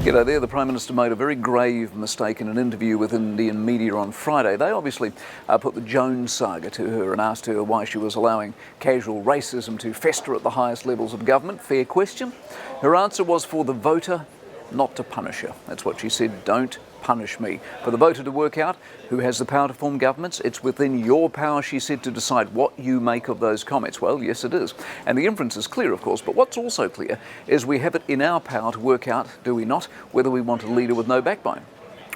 G'day there. The Prime Minister made a very grave mistake in an interview with Indian media on Friday. They obviously put the Jones saga to her and asked her why she was allowing casual racism to fester at the highest levels of government. Fair question. Her answer was for the voter, not to punish her. That's what she said. Don't punish me. For the voter to work out who has the power to form governments, it's within your power, she said, to decide what you make of those comments. Well, yes, it is. And the inference is clear, of course, but what's also clear is we have it in our power to work out, do we not, whether we want a leader with no backbone.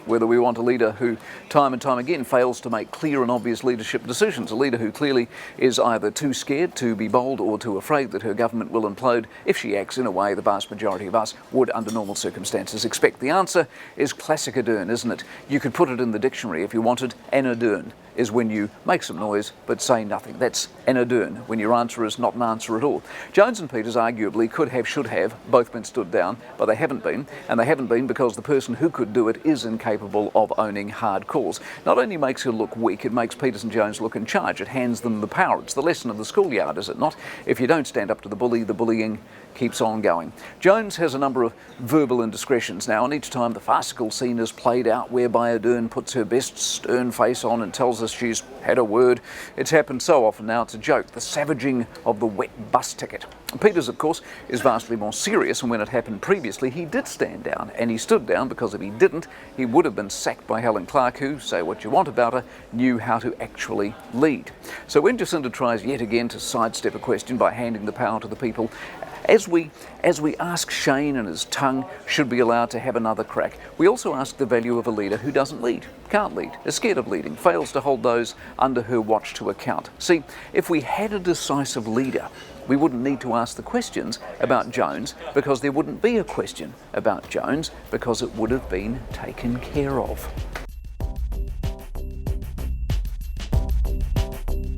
Whether we want a leader who time and time again fails to make clear and obvious leadership decisions, a leader who clearly is either too scared to be bold or too afraid that her government will implode if she acts in a way the vast majority of us would under normal circumstances expect. The answer is classic Ardern, isn't it? You could put it in the dictionary if you wanted. An Ardern is when you make some noise but say nothing. That's an Ardern, when your answer is not an answer at all. Jones and Peters arguably could have, should have, both been stood down, but they haven't been, and they haven't been because the person who could do it is incapable of owning hard calls. Not only makes her look weak, it makes Peters and Jones look in charge. It hands them the power. It's the lesson of the schoolyard, is it not? If you don't stand up to the bully, the bullying keeps on going. Jones has a number of verbal indiscretions now, and each time the farcical scene is played out whereby Ardern puts her best stern face on and tells us she's had a word. It's happened so often now it's a joke, the savaging of the wet bus ticket. Peters, of course, is vastly more serious, and when it happened previously he did stand down, and he stood down because if he didn't he would have been sacked by Helen Clark, who, say what you want about her, knew how to actually lead. So when Jacinda tries yet again to sidestep a question by handing the power to the people, as we ask Shane and his tongue should be allowed to have another crack, we also ask the value of a leader who doesn't lead, can't lead, is scared of leading, fails to hold those under her watch to account. See, if we had a decisive leader, we wouldn't need to ask the questions about Jones, because there wouldn't be a question about Jones, because it would have been taken care of.